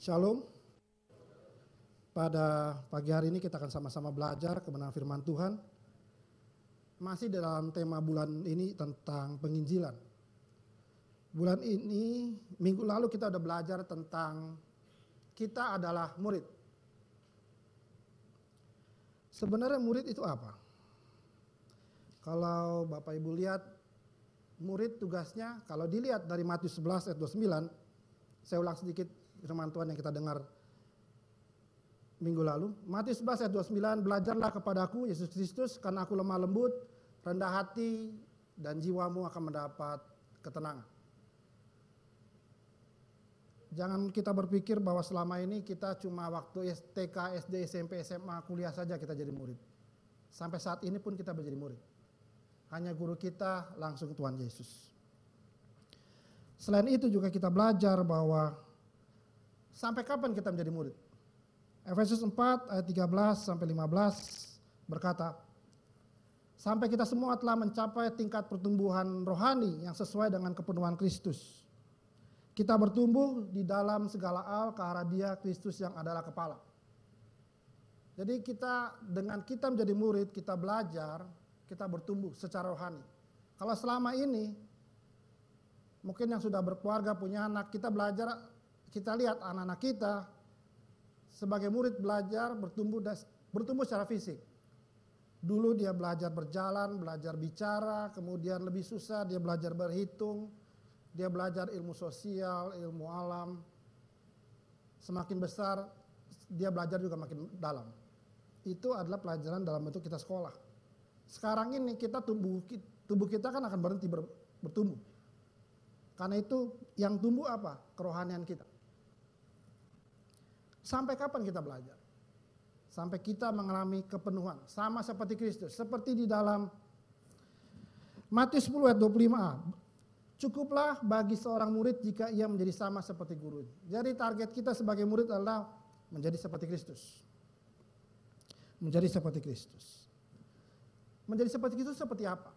Shalom. Pada pagi hari ini kita akan sama-sama belajar kebenaran firman Tuhan. Masih dalam tema bulan ini tentang penginjilan. Bulan ini, minggu lalu kita udah belajar tentang kita adalah murid. Sebenarnya murid itu apa? Kalau Bapak Ibu lihat, murid tugasnya, kalau dilihat dari Matius 11 ayat 29, saya ulang sedikit firman Tuhan yang kita dengar minggu lalu. Matius 11 ayat 29, belajarlah kepadaku Yesus Kristus karena aku lemah lembut, rendah hati, dan jiwamu akan mendapat ketenangan. Jangan kita berpikir bahwa selama ini kita cuma waktu TK, SD, SMP, SMA, kuliah saja kita jadi murid. Sampai saat ini pun kita menjadi murid. Hanya guru kita langsung Tuhan Yesus. Selain itu juga kita belajar bahwa sampai kapan kita menjadi murid? Efesus 4 ayat 13 sampai 15 berkata, sampai kita semua telah mencapai tingkat pertumbuhan rohani yang sesuai dengan kepenuhan Kristus. Kita bertumbuh di dalam segala hal ke arah Dia, Kristus yang adalah kepala. Jadi dengan kita menjadi murid, kita belajar, kita bertumbuh secara rohani. Kalau selama ini, mungkin yang sudah berkeluarga, punya anak, kita belajar, kita lihat anak-anak kita sebagai murid belajar bertumbuh secara fisik. Dulu dia belajar berjalan, belajar bicara, kemudian lebih susah dia belajar berhitung, dia belajar ilmu sosial, ilmu alam. Semakin besar dia belajar juga makin dalam. Itu adalah pelajaran dalam bentuk kita sekolah. Sekarang ini kita tubuh kita kan akan berhenti bertumbuh. Karena itu yang tumbuh apa? Kerohanian kita. Sampai kapan kita belajar? Sampai kita mengalami kepenuhan. Sama seperti Kristus. Seperti di dalam Matius 10 ayat 25a. Cukuplah bagi seorang murid jika ia menjadi sama seperti guru. Jadi target kita sebagai murid adalah menjadi seperti Kristus. Menjadi seperti Kristus. Menjadi seperti Kristus seperti apa?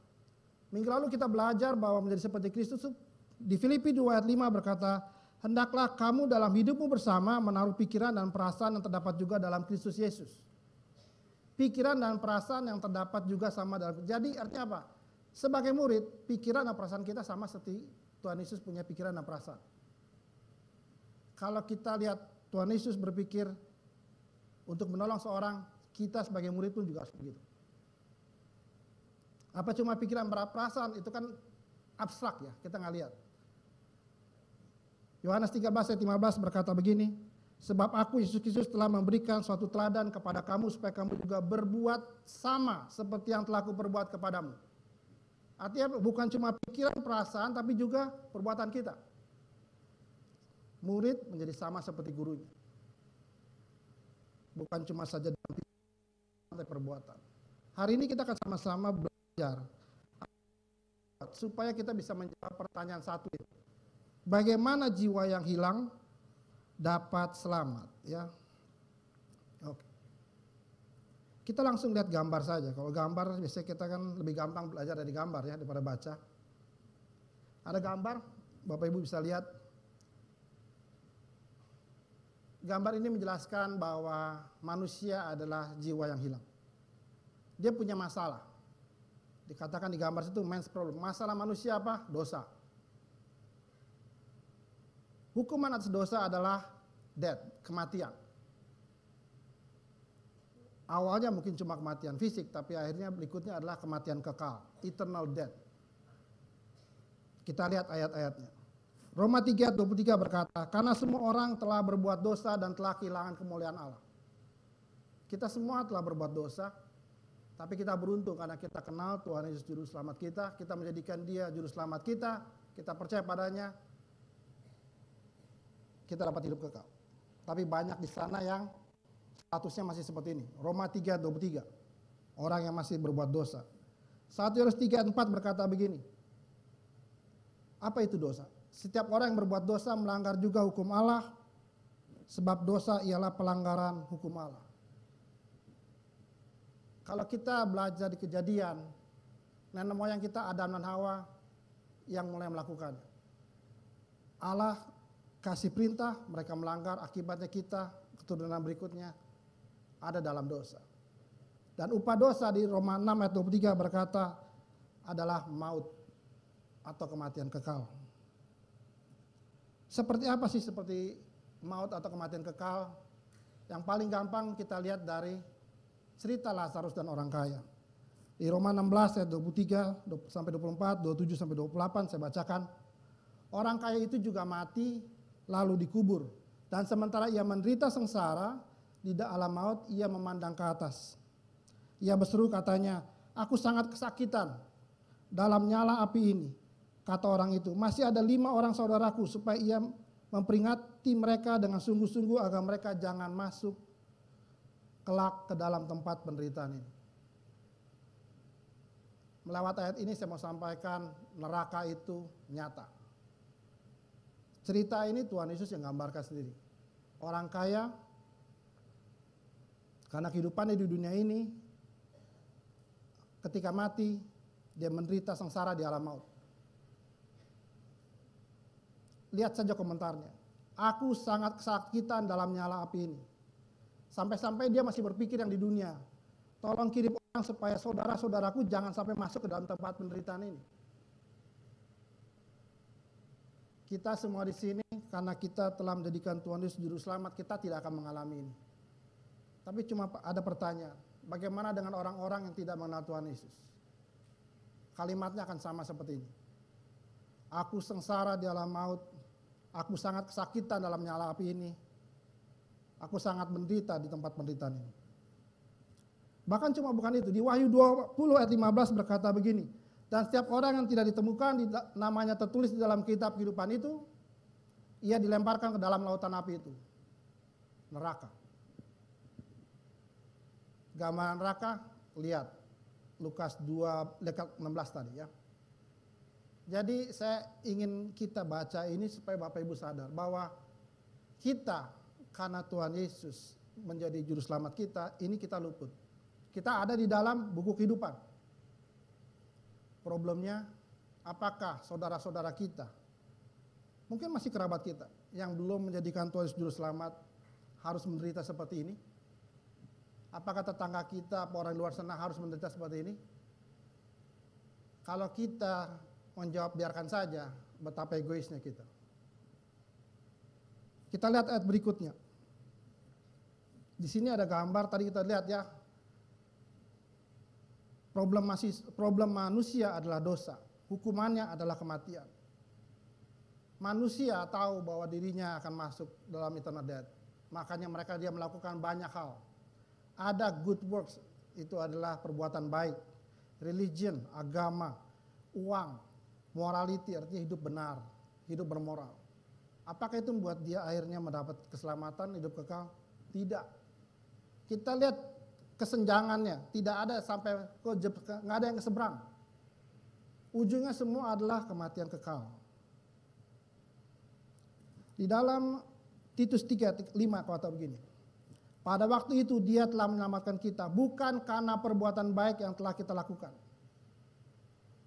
Minggu lalu kita belajar bahwa menjadi seperti Kristus di Filipi 2 ayat 5 berkata, hendaklah kamu dalam hidupmu bersama menaruh pikiran dan perasaan yang terdapat juga dalam Kristus Yesus. Pikiran dan perasaan yang terdapat juga sama dalam. Jadi artinya apa? Sebagai murid, pikiran dan perasaan kita sama seperti Tuhan Yesus punya pikiran dan perasaan. Kalau kita lihat Tuhan Yesus berpikir untuk menolong seorang, kita sebagai murid pun juga harus begitu. Apa cuma pikiran perasaan, itu kan abstrak ya, kita nggak lihat. Yohanes 13 ayat 15 berkata begini, sebab aku Yesus Kristus telah memberikan suatu teladan kepada kamu supaya kamu juga berbuat sama seperti yang telah aku perbuat kepadamu. Artinya bukan cuma pikiran, perasaan, tapi juga perbuatan kita. Murid menjadi sama seperti gurunya. Bukan cuma saja dalam pikiran, tapi perbuatan. Hari ini kita akan sama-sama belajar supaya kita bisa menjawab pertanyaan satu itu. Bagaimana jiwa yang hilang dapat selamat, ya? Oke. Kita langsung lihat gambar saja. Kalau gambar biasanya kita kan lebih gampang belajar dari gambar ya daripada baca. Ada gambar, Bapak Ibu bisa lihat. Gambar ini menjelaskan bahwa manusia adalah jiwa yang hilang. Dia punya masalah. Dikatakan di gambar itu man's problem. Masalah manusia apa? Dosa. Hukuman atas dosa adalah death, kematian. Awalnya mungkin cuma kematian fisik, tapi akhirnya berikutnya adalah kematian kekal, eternal death. Kita lihat ayat-ayatnya. Roma 3:23 berkata, karena semua orang telah berbuat dosa dan telah kehilangan kemuliaan Allah. Kita semua telah berbuat dosa, tapi kita beruntung karena kita kenal Tuhan Yesus Juru Selamat kita menjadikan Dia Juru Selamat kita percaya padanya, kita dapat hidup kekal. Tapi banyak di sana yang statusnya masih seperti ini. Roma 3:23. Orang yang masih berbuat dosa. 1 Yohanes 3:4 berkata begini. Apa itu dosa? Setiap orang yang berbuat dosa melanggar juga hukum Allah. Sebab dosa ialah pelanggaran hukum Allah. Kalau kita belajar di Kejadian, nenek moyang kita Adam dan Hawa yang mulai melakukannya. Allah kasih perintah, mereka melanggar, akibatnya kita, keturunan berikutnya, ada dalam dosa. Dan upah dosa di Roma 6 ayat 23 berkata adalah maut atau kematian kekal. Seperti apa sih seperti maut atau kematian kekal? Yang paling gampang kita lihat dari cerita Lazarus dan orang kaya. Di Roma 16 ayat 23 sampai 24, 27 sampai 28 saya bacakan. Orang kaya itu juga mati lalu dikubur. Dan sementara ia menderita sengsara di alam maut, ia memandang ke atas. Ia berseru katanya, aku sangat kesakitan dalam nyala api ini. Kata orang itu, masih ada 5 orang saudaraku supaya ia memperingati mereka dengan sungguh-sungguh agar mereka jangan masuk kelak ke dalam tempat penderitaan ini. Melewat ayat ini saya mau sampaikan neraka itu nyata. Cerita ini Tuhan Yesus yang gambarkan sendiri. Orang kaya karena kehidupannya di dunia ini ketika mati dia menderita sengsara di alam maut. Lihat saja komentarnya. Aku sangat kesakitan dalam nyala api ini. Sampai-sampai dia masih berpikir yang di dunia. Tolong kirim orang supaya saudara-saudaraku jangan sampai masuk ke dalam tempat penderitaan ini. Kita semua di sini karena kita telah menjadikan Tuhan Yesus juru selamat, kita tidak akan mengalami ini. Tapi cuma ada pertanyaan, bagaimana dengan orang-orang yang tidak mengenal Tuhan Yesus? Kalimatnya akan sama seperti ini. Aku sengsara di alam maut, aku sangat kesakitan dalam nyala api ini. Aku sangat menderita di tempat penderitaan ini. Bahkan cuma bukan itu, di Wahyu 20 ayat 15 berkata begini, dan setiap orang yang tidak ditemukan namanya tertulis di dalam kitab kehidupan itu, ia dilemparkan ke dalam lautan api itu, neraka. Gambaran neraka, lihat Lukas 2 dekat 16 tadi ya. Jadi saya ingin kita baca ini supaya Bapak Ibu sadar bahwa kita karena Tuhan Yesus menjadi juru selamat kita, ini kita luput. Kita ada di dalam buku kehidupan. Problemnya, apakah saudara-saudara kita, mungkin masih kerabat kita, yang belum menjadikan Tuhan Yesus juru selamat, harus menderita seperti ini? Apakah tetangga kita, orang di luar sana harus menderita seperti ini? Kalau kita menjawab biarkan saja, betapa egoisnya kita. Kita lihat ayat berikutnya. Di sini ada gambar, tadi kita lihat ya. Problem manusia adalah dosa, hukumannya adalah kematian. Manusia tahu bahwa dirinya akan masuk dalam eternal death. Makanya dia melakukan banyak hal. Ada good works, itu adalah perbuatan baik. Religion, agama, uang, morality artinya hidup benar, hidup bermoral. Apakah itu membuat dia akhirnya mendapat keselamatan, hidup kekal? Tidak. Kita lihat kesenjangannya, tidak ada sampai nggak ada yang keseberang. Ujungnya semua adalah kematian kekal. Di dalam Titus 3:5 kata begini. Pada waktu itu dia telah menyelamatkan kita bukan karena perbuatan baik yang telah kita lakukan.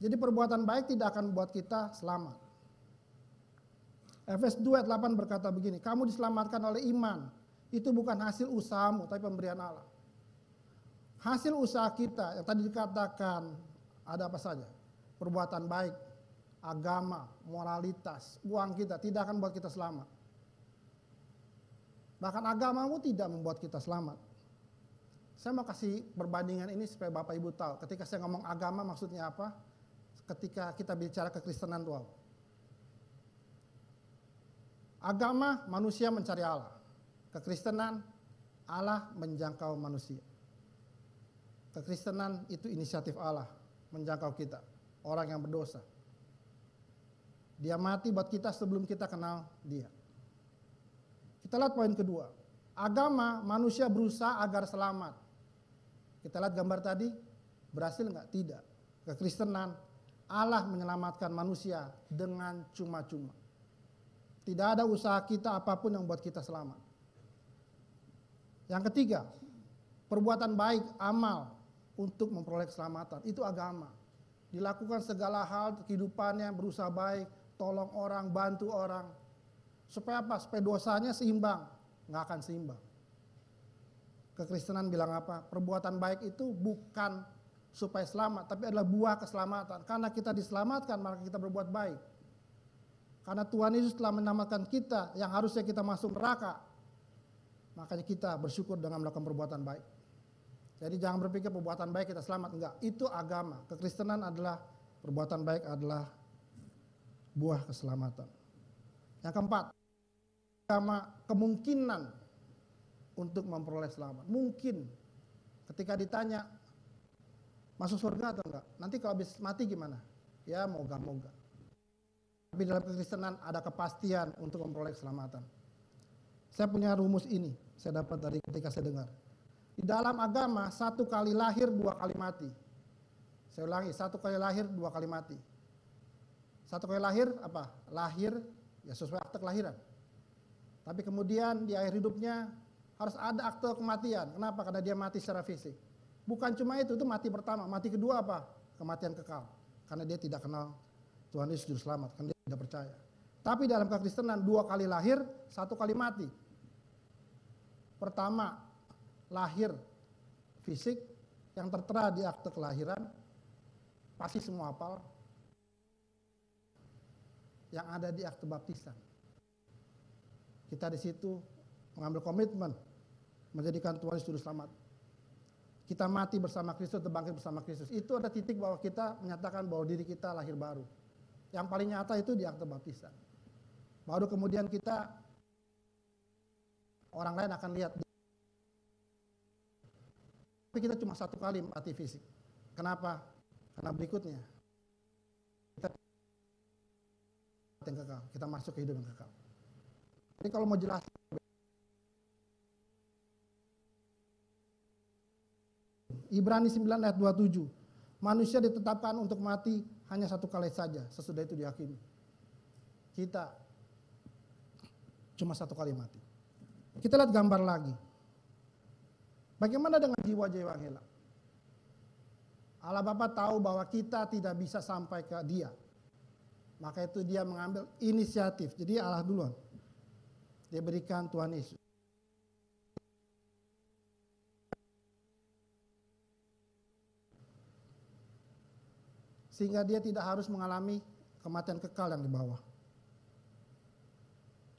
Jadi perbuatan baik tidak akan membuat kita selamat. Efesus 2 ayat 8 berkata begini, kamu diselamatkan oleh iman. Itu bukan hasil usahamu tapi pemberian Allah. Hasil usaha kita yang tadi dikatakan ada apa saja? Perbuatan baik, agama, moralitas, uang kita tidak akan membuat kita selamat. Bahkan agamamu tidak membuat kita selamat. Saya mau kasih perbandingan ini supaya Bapak Ibu tahu. Ketika saya ngomong agama maksudnya apa? Ketika kita bicara kekristenan itu apa? Agama manusia mencari Allah. Kekristenan Allah menjangkau manusia. Kekristenan itu inisiatif Allah menjangkau kita, orang yang berdosa. Dia mati buat kita sebelum kita kenal dia. Kita lihat poin kedua. Agama manusia berusaha agar selamat. Kita lihat gambar tadi, berhasil nggak? Tidak. Kekristenan Allah menyelamatkan manusia dengan cuma-cuma. Tidak ada usaha kita apapun yang membuat kita selamat. Yang ketiga, perbuatan baik, amal untuk memperoleh keselamatan. Itu agama. Dilakukan segala hal kehidupannya, berusaha baik, tolong orang, bantu orang. Supaya apa? Supaya dosanya seimbang. Nggak akan seimbang. Kekristenan bilang apa? Perbuatan baik itu bukan supaya selamat, tapi adalah buah keselamatan. Karena kita diselamatkan, maka kita berbuat baik. Karena Tuhan Yesus telah menyelamatkan kita yang harusnya kita masuk neraka. Makanya kita bersyukur dengan melakukan perbuatan baik. Jadi jangan berpikir perbuatan baik kita selamat. Enggak, itu agama. Kekristenan adalah perbuatan baik adalah buah keselamatan. Yang keempat, agama kemungkinan untuk memperoleh selamat. Mungkin ketika ditanya masuk surga atau enggak, nanti kalau habis mati gimana? Ya moga-moga. Tapi dalam kekristenan ada kepastian untuk memperoleh keselamatan. Saya punya rumus ini, saya dapat dari ketika saya dengar. Di dalam agama, 1 kali lahir 2 kali mati. Saya ulangi, 1 kali lahir 2 kali mati. 1 kali lahir apa? Lahir ya sesuai akte kelahiran. Tapi kemudian di akhir hidupnya harus ada akte kematian. Kenapa? Karena dia mati secara fisik. Bukan cuma itu mati pertama. Mati kedua apa? Kematian kekal. Karena dia tidak kenal Tuhan Yesus Juru Selamat. Karena dia tidak percaya. Tapi dalam kekristenan 2 kali lahir, 1 kali mati. Pertama, lahir fisik yang tertera di akte kelahiran. Pasti semua hafal. Yang ada di akte baptisan. Kita di situ mengambil komitmen menjadikan Tuhan Yesus Juru Selamat. Kita mati bersama Kristus, terbangkit bersama Kristus. Itu ada titik bahwa kita menyatakan bahwa diri kita lahir baru. Yang paling nyata itu di akte baptisan. Baru kemudian kita, orang lain akan lihat. Tapi kita cuma 1 kali mati fisik. Kenapa? Karena berikutnya kita yang kekal. Kita masuk ke hidup yang kekal. Jadi kalau mau jelas, Ibrani 9 ayat 27. Manusia ditetapkan untuk mati hanya 1 kali saja, sesudah itu dihakimi. Kita cuma 1 kali mati. Kita lihat gambar lagi. Bagaimana dengan jiwa-jiwa yang hilang? Allah Bapa tahu bahwa kita tidak bisa sampai ke Dia. Maka itu Dia mengambil inisiatif. Jadi Allah duluan. Dia berikan Tuhan Yesus. Sehingga dia tidak harus mengalami kematian kekal yang di bawah.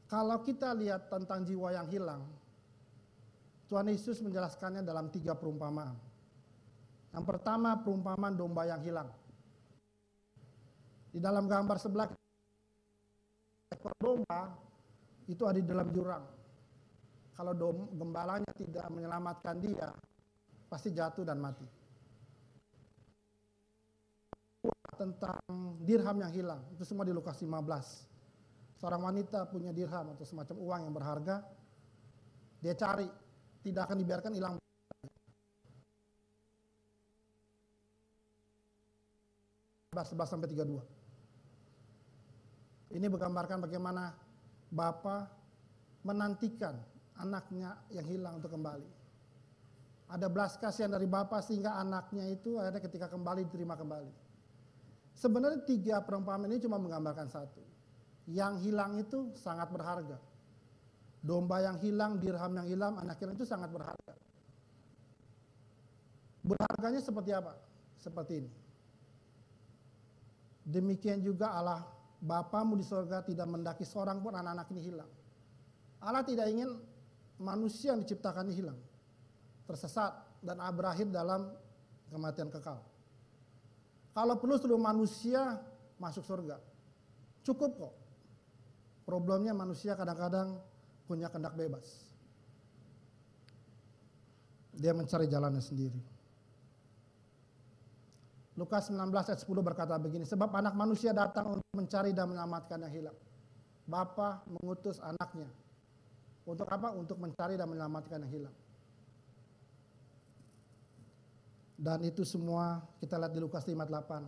Kalau kita lihat tentang jiwa yang hilang, Tuhan Yesus menjelaskannya dalam 3 perumpamaan. Yang pertama, perumpamaan domba yang hilang. Di dalam gambar sebelah, ekor domba itu ada di dalam jurang. Kalau gembalanya tidak menyelamatkan dia, pasti jatuh dan mati. Tentang dirham yang hilang, itu semua di Lukas 15. Seorang wanita punya dirham atau semacam uang yang berharga, dia cari, tidak akan dibiarkan hilang. 11-32. Ini menggambarkan bagaimana Bapa menantikan anaknya yang hilang untuk kembali. Ada belas kasihan dari Bapa sehingga anaknya itu akhirnya ketika kembali diterima kembali. Sebenarnya 3 perumpamaan ini cuma menggambarkan satu. Yang hilang itu sangat berharga. Domba yang hilang, dirham yang hilang, anak hilang itu sangat berharga. Berharganya seperti apa? Seperti ini. Demikian juga Allah Bapamu di surga tidak mendaki seorang pun anak-anak ini hilang. Allah tidak ingin manusia yang diciptakan ini hilang, tersesat dan berakhir dalam kematian kekal. Kalau perlu seluruh manusia masuk surga, cukup kok. Problemnya manusia kadang-kadang punya kehendak bebas. Dia mencari jalannya sendiri. Lukas 19 ayat 10 berkata begini, sebab anak manusia datang untuk mencari dan menyelamatkan yang hilang. Bapa mengutus anaknya. Untuk apa? Untuk mencari dan menyelamatkan yang hilang. Dan itu semua kita lihat di Lukas 5:8.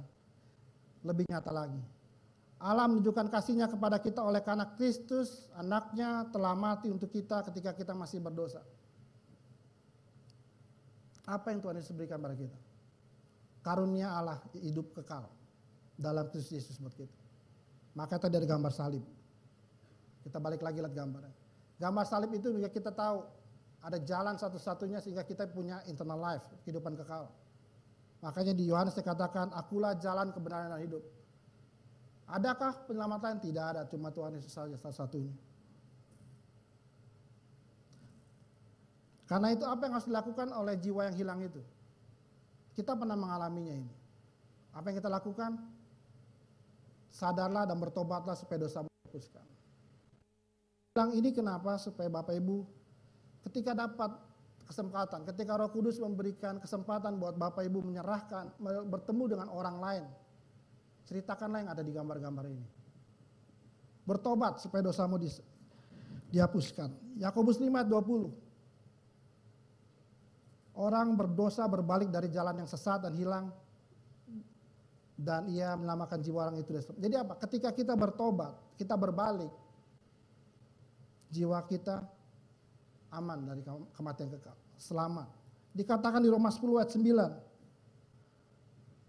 Lebih nyata lagi. Allah menunjukkan kasih-Nya kepada kita oleh karena Kristus, anaknya telah mati untuk kita ketika kita masih berdosa. Apa yang Tuhan Yesus berikan pada kita? Karunia Allah hidup kekal dalam Kristus Yesus buat kita. Maka tadi dari gambar salib. Kita balik lagi lihat gambarnya. Gambar salib itu sehingga kita tahu ada jalan satu-satunya sehingga kita punya eternal life, kehidupan kekal. Makanya di Yohanes dikatakan, akulah jalan kebenaran dan hidup. Adakah penyelamatan? Tidak ada, cuma Tuhan Yesus saja satu-satunya. Karena itu apa yang harus dilakukan oleh jiwa yang hilang itu? Kita pernah mengalaminya ini. Apa yang kita lakukan? Sadarlah dan bertobatlah supaya dosa dihapuskan. Hilang ini kenapa? Supaya Bapak Ibu ketika dapat kesempatan, ketika Roh Kudus memberikan kesempatan buat Bapak Ibu menyerahkan, bertemu dengan orang lain, ceritakanlah yang ada di gambar-gambar ini. Bertobat supaya dosamu dihapuskan. Yakobus 5:20. Orang berdosa berbalik dari jalan yang sesat dan hilang, dan ia menyelamatkan jiwa orang itu. Jadi apa? Ketika kita bertobat, kita berbalik, jiwa kita aman dari kematian kekal, selamat. Dikatakan di Roma 10 ayat 9,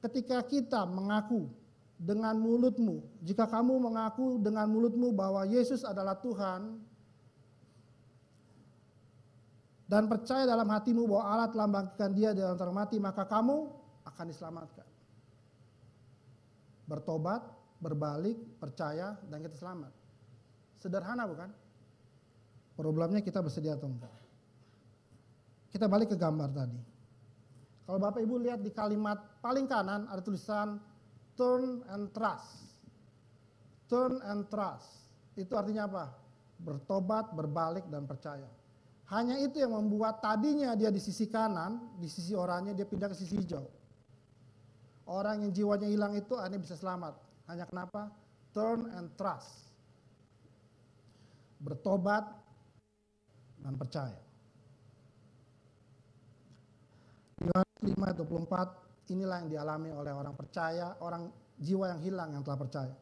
ketika kita mengaku dengan mulutmu, jika kamu mengaku dengan mulutmu bahwa Yesus adalah Tuhan, dan percaya dalam hatimu bahwa Allah telah membangkitkan dia dari antara mati, maka kamu akan diselamatkan. Bertobat, berbalik, percaya, dan kita selamat. Sederhana bukan? Problemnya kita bersedia atau enggak. Kita balik ke gambar tadi. Kalau Bapak Ibu lihat di kalimat paling kanan ada tulisan turn and trust. Turn and trust. Itu artinya apa? Bertobat, berbalik, dan percaya. Hanya itu yang membuat tadinya dia di sisi kanan, di sisi oranye, dia pindah ke sisi hijau. Orang yang jiwanya hilang itu akhirnya bisa selamat. Hanya kenapa? Turn and trust. Bertobat dan percaya. Yohanes 5:24, inilah yang dialami oleh orang percaya, orang jiwa yang hilang yang telah percaya.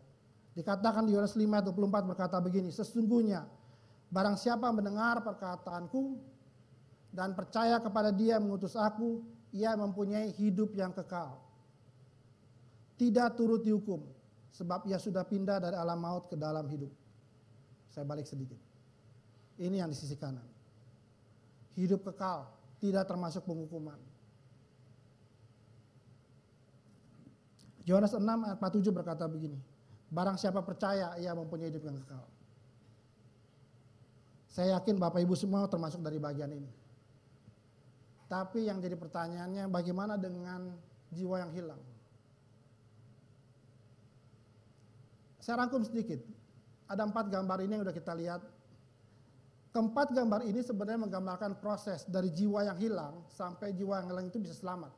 Dikatakan di Yohanes 5:24 berkata begini, sesungguhnya barang siapa mendengar perkataanku dan percaya kepada dia yang mengutus aku, ia mempunyai hidup yang kekal. Tidak turut dihukum, sebab ia sudah pindah dari alam maut ke dalam hidup. Saya balik sedikit. Ini yang di sisi kanan. Hidup kekal, tidak termasuk penghukuman. Yohanes 6 ayat 47 berkata begini, barang siapa percaya, ia mempunyai hidup yang kekal. Saya yakin Bapak Ibu semua termasuk dari bagian ini. Tapi yang jadi pertanyaannya, bagaimana dengan jiwa yang hilang? Saya rangkum sedikit. Ada 4 gambar ini yang sudah kita lihat. Keempat gambar ini sebenarnya menggambarkan proses dari jiwa yang hilang sampai jiwa yang hilang itu bisa selamat.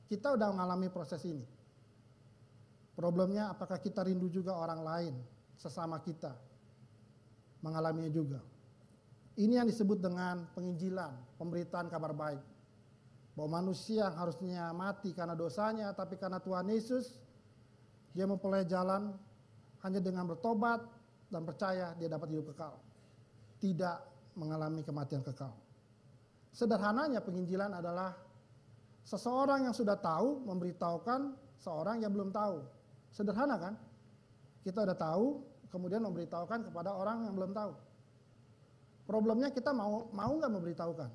Kita sudah mengalami proses ini. Problemnya apakah kita rindu juga orang lain, sesama kita, mengalaminya juga. Ini yang disebut dengan penginjilan, pemberitaan kabar baik. Bahwa manusia yang harusnya mati karena dosanya, tapi karena Tuhan Yesus, dia memperoleh jalan hanya dengan bertobat dan percaya dia dapat hidup kekal. Tidak mengalami kematian kekal. Sederhananya penginjilan adalah seseorang yang sudah tahu memberitahukan seorang yang belum tahu. Sederhana kan? Kita udah tahu, kemudian memberitahukan kepada orang yang belum tahu. Problemnya kita mau nggak memberitahukan?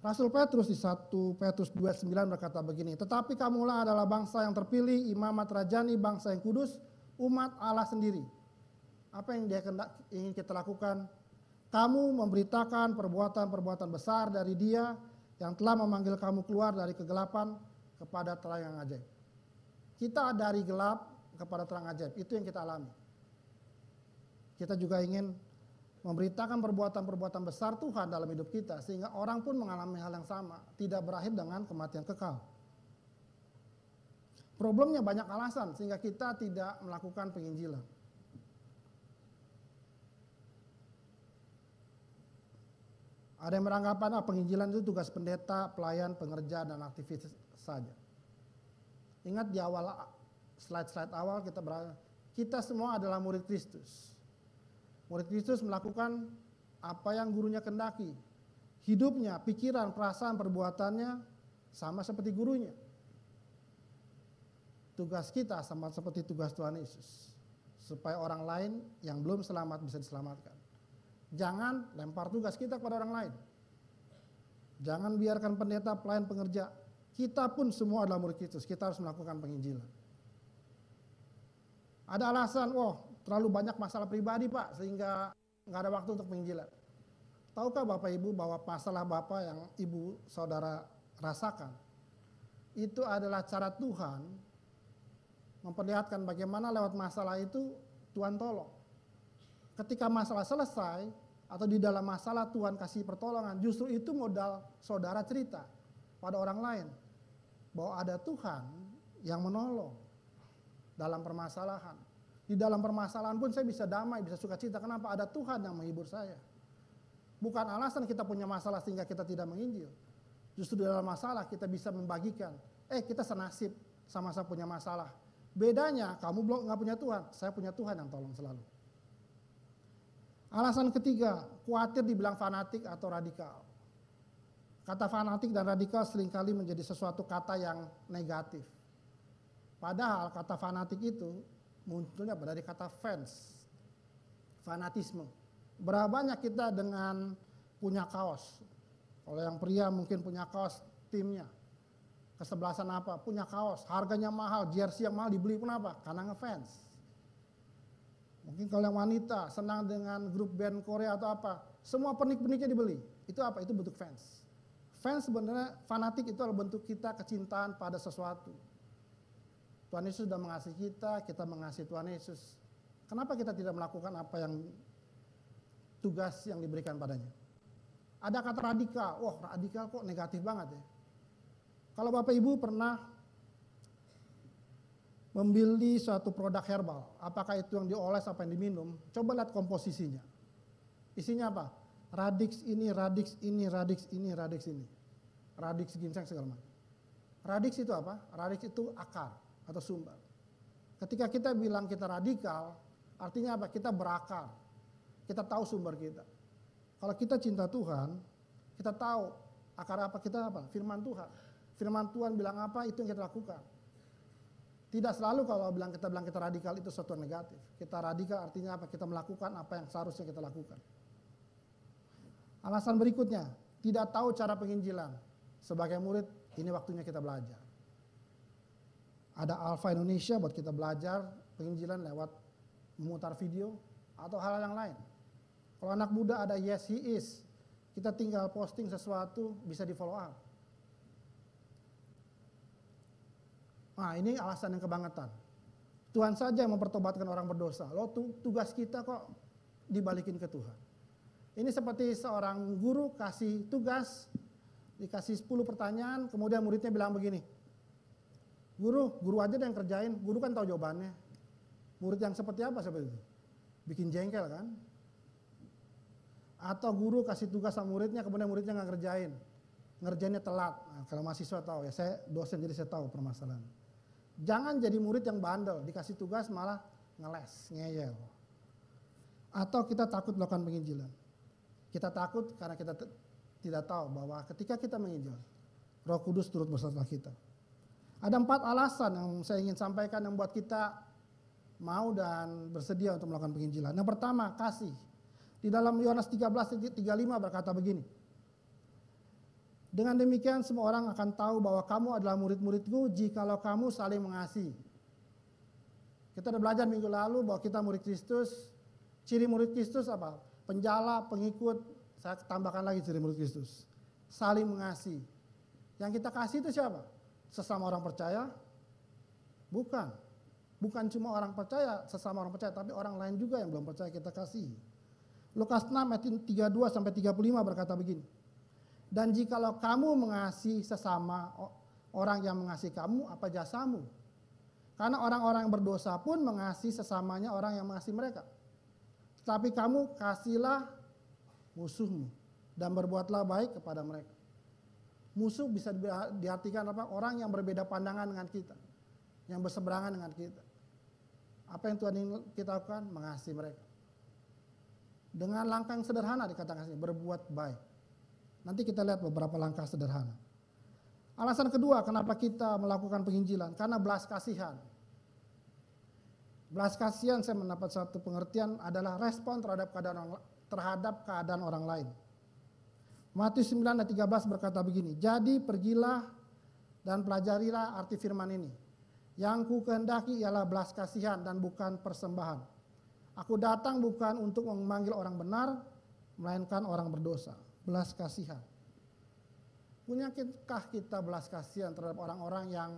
Rasul Petrus di 1 Petrus 2:9 berkata begini, tetapi kamulah adalah bangsa yang terpilih, imamat rajani, bangsa yang kudus, umat Allah sendiri. Apa yang dia ingin kita lakukan? Kamu memberitakan perbuatan-perbuatan besar dari Dia yang telah memanggil kamu keluar dari kegelapan kepada terang yang ajaib. Kita dari gelap kepada terang ajaib, itu yang kita alami. Kita juga ingin memberitakan perbuatan-perbuatan besar Tuhan dalam hidup kita, sehingga orang pun mengalami hal yang sama, tidak berakhir dengan kematian kekal. Problemnya banyak alasan, sehingga kita tidak melakukan penginjilan. Ada yang beranggapan penginjilan itu tugas pendeta, pelayan, pengerja, dan aktivis saja. Ingat di awal slide-slide awal kita semua adalah murid Kristus. Murid Kristus melakukan apa yang gurunya kehendaki. Hidupnya, pikiran, perasaan, perbuatannya sama seperti gurunya. Tugas kita sama seperti tugas Tuhan Yesus. supaya orang lain yang belum selamat bisa diselamatkan. Jangan lempar tugas kita kepada orang lain. Jangan biarkan pendeta, pelayan, pengerja. Kita pun semua adalah murid Kristus. Kita harus melakukan penginjilan. Ada alasan, terlalu banyak masalah pribadi Pak, sehingga nggak ada waktu untuk penginjilan. Tahukah Bapak Ibu bahwa masalah Bapak yang Ibu Saudara rasakan, itu adalah cara Tuhan memperlihatkan bagaimana lewat masalah itu Tuhan tolong. Ketika masalah selesai, atau di dalam masalah Tuhan kasih pertolongan, justru itu modal saudara cerita pada orang lain. Bahwa ada Tuhan yang menolong dalam permasalahan. Di dalam permasalahan pun saya bisa damai, bisa sukacita. Kenapa? Ada Tuhan yang menghibur saya. Bukan alasan kita punya masalah sehingga kita tidak menginjil. Justru di dalam masalah kita bisa membagikan. Kita senasib, sama-sama punya masalah. Bedanya kamu belum nggak punya Tuhan, saya punya Tuhan yang tolong selalu. Alasan ketiga, khawatir dibilang fanatik atau radikal. Kata fanatik dan radikal seringkali menjadi sesuatu kata yang negatif. Padahal kata fanatik itu munculnya dari kata fans, fanatisme. Berapa banyak kita dengan punya kaos? Kalau yang pria mungkin punya kaos timnya. Kesebelasan apa? Punya kaos, harganya mahal, jersey yang mahal dibeli, kenapa? Karena ngefans. Mungkin kalau yang wanita senang dengan grup band Korea atau apa, semua pernik-perniknya dibeli. Itu apa? Itu bentuk fans. Fans sebenarnya, fanatik itu adalah bentuk kita kecintaan pada sesuatu. Tuhan Yesus sudah mengasihi kita mengasihi Tuhan Yesus. Kenapa kita tidak melakukan apa yang tugas yang diberikan padanya? Ada kata radikal, radikal kok negatif banget ya. Kalau Bapak Ibu pernah membeli suatu produk herbal, apakah itu yang dioles apa yang diminum, coba lihat komposisinya. Isinya apa? Radix ini, radix ini, radix ini, radix ini. Radix ginseng segala macam. Radix itu apa? Radix itu akar atau sumber. Ketika kita bilang kita radikal, artinya apa? Kita berakar. Kita tahu sumber kita. Kalau kita cinta Tuhan, kita tahu akar apa kita apa? Firman Tuhan. Firman Tuhan bilang apa, itu yang kita lakukan. Tidak selalu kalau kita bilang kita radikal itu sesuatu yang negatif. Kita radikal artinya apa? Kita melakukan apa yang seharusnya kita lakukan. Alasan berikutnya, tidak tahu cara penginjilan. Sebagai murid, ini waktunya kita belajar. Ada Alpha Indonesia buat kita belajar penginjilan lewat memutar video atau hal yang lain. Kalau anak muda ada Yes He Is, kita tinggal posting sesuatu bisa di follow up. Nah, ini alasan yang kebangetan. Tuhan saja yang mempertobatkan orang berdosa. Tugas kita kok dibalikin ke Tuhan. Ini seperti seorang guru kasih tugas, dikasih 10 pertanyaan, kemudian muridnya bilang begini, guru aja yang kerjain, guru kan tahu jawabannya. Murid yang seperti apa seperti itu? Bikin jengkel kan? Atau guru kasih tugas sama muridnya, kemudian muridnya nggak ngerjainnya telat. Nah, kalau mahasiswa tahu ya, saya dosen jadi saya tahu permasalahan. Jangan jadi murid yang bandel, dikasih tugas malah ngeles, ngeyel. Atau kita takut melakukan penginjilan. Kita takut karena kita tidak tahu bahwa ketika kita menginjil, Roh Kudus turut beserta kita. Ada 4 alasan yang saya ingin sampaikan yang buat kita mau dan bersedia untuk melakukan penginjilan. Yang pertama, kasih. Di dalam Yohanes 13:35 berkata begini, dengan demikian semua orang akan tahu bahwa kamu adalah murid-muridku jikalau kamu saling mengasihi. Kita sudah belajar minggu lalu bahwa kita murid Kristus. Ciri murid Kristus apa? Penjala, pengikut, saya tambahkan lagi ciri murid Kristus. Saling mengasihi. Yang kita kasih itu siapa? Sesama orang percaya? Bukan. Bukan cuma orang percaya, sesama orang percaya, tapi orang lain juga yang belum percaya kita kasih. Lukas 6 ayat 32-35 berkata begini. Dan jikalau kamu mengasihi sesama orang yang mengasihi kamu, apa jasamu? Karena orang-orang yang berdosa pun mengasihi sesamanya orang yang mengasihi mereka. Tetapi kamu kasihlah musuhmu dan berbuatlah baik kepada mereka. Musuh bisa diartikan apa? Orang yang berbeda pandangan dengan kita, yang berseberangan dengan kita. Apa yang Tuhan ingin kita lakukan? Mengasihi mereka. Dengan langkah yang sederhana dikatakan sini, berbuat baik. Nanti kita lihat beberapa langkah sederhana. Alasan kedua kenapa kita melakukan penginjilan, karena belas kasihan. Belas kasihan saya mendapat satu pengertian adalah respon terhadap keadaan orang lain. Matius 9 ayat 13 berkata begini, jadi pergilah dan pelajarilah arti firman ini. Yang ku kehendaki ialah belas kasihan dan bukan persembahan. Aku datang bukan untuk memanggil orang benar, melainkan orang berdosa. Belas kasihan. Punyakah kita belas kasihan terhadap orang-orang yang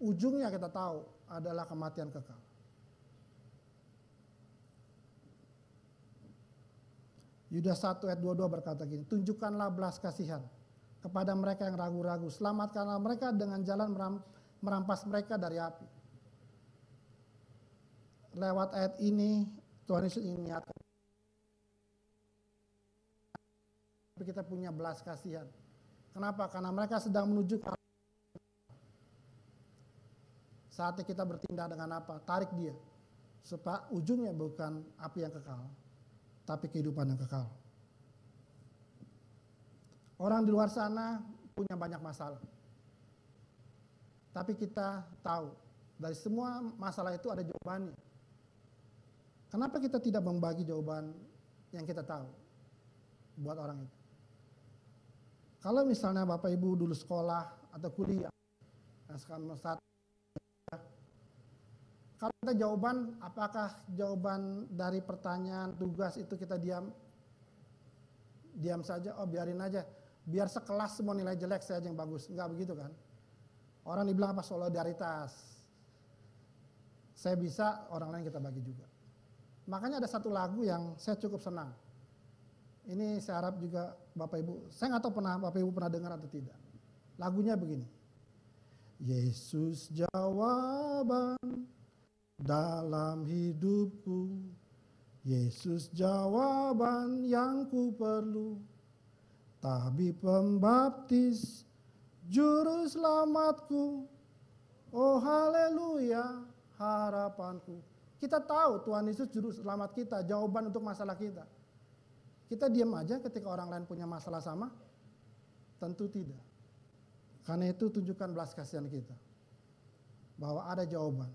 ujungnya kita tahu adalah kematian kekal? Yudas 1 ayat 22 berkata gini, tunjukkanlah belas kasihan kepada mereka yang ragu-ragu, selamatkanlah mereka dengan jalan merampas mereka dari api. Lewat ayat ini Tuhan Yesus ingin mengingatkan kita punya belas kasihan. Kenapa? Karena mereka sedang menuju ke saatnya kita bertindak dengan apa? Tarik dia supaya ujungnya bukan api yang kekal, tapi kehidupan yang kekal. Orang di luar sana punya banyak masalah. Tapi kita tahu dari semua masalah itu ada jawabannya. Kenapa kita tidak membagi jawaban yang kita tahu buat orang itu? Kalau misalnya Bapak Ibu dulu sekolah atau kuliah, kalau kita jawaban, apakah jawaban dari pertanyaan tugas itu kita diam saja, oh biarin aja, biar sekelas semua nilai jelek saya aja yang bagus, enggak begitu kan? Orang dibilang apa? Solidaritas. Saya bisa, orang lain kita bagi juga. Makanya ada satu lagu yang saya cukup senang. Ini saya harap juga Bapak Ibu, saya nggak tahu Bapak Ibu pernah dengar atau tidak. Lagunya begini. Yesus jawaban dalam hidupku, Yesus jawaban yang ku perlu, tabib pembaptis, juru selamatku, oh haleluya harapanku. Kita tahu Tuhan Yesus juru selamat kita, jawaban untuk masalah kita. Kita diam aja ketika orang lain punya masalah sama? Tentu tidak. Karena itu tunjukkan belas kasihan kita, bahwa ada jawaban.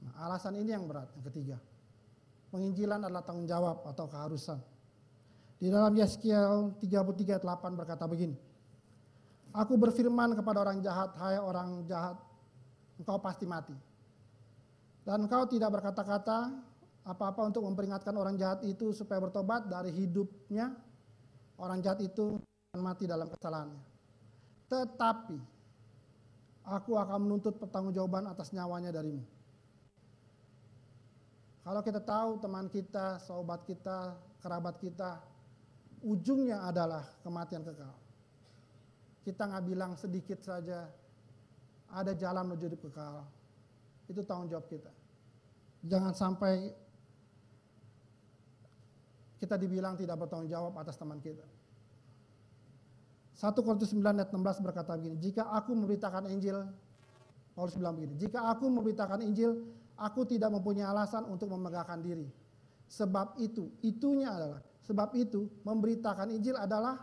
Nah, alasan ini yang berat. Yang ketiga, penginjilan adalah tanggung jawab atau keharusan. Di dalam Yeskiel 33 ayat 8 berkata begini, aku berfirman kepada orang jahat, hai orang jahat, engkau pasti mati. Dan engkau tidak berkata-kata apa-apa untuk memperingatkan orang jahat itu supaya bertobat dari hidupnya. Orang jahat itu akan mati dalam kesalahannya. Tetapi aku akan menuntut pertanggungjawaban atas nyawanya darimu. Kalau kita tahu teman kita, sahabat kita, kerabat kita, ujungnya adalah kematian kekal. Kita nggak bilang sedikit saja, ada jalan menuju hidup kekal. Itu tanggung jawab kita. Jangan sampai kita dibilang tidak bertanggung jawab atas teman kita. 1 Korintus 9 ayat 16 berkata begini, jika aku memberitakan Injil, Paulus bilang begini, jika aku memberitakan Injil, aku tidak mempunyai alasan untuk memegahkan diri. Sebab itu, sebab itu memberitakan Injil adalah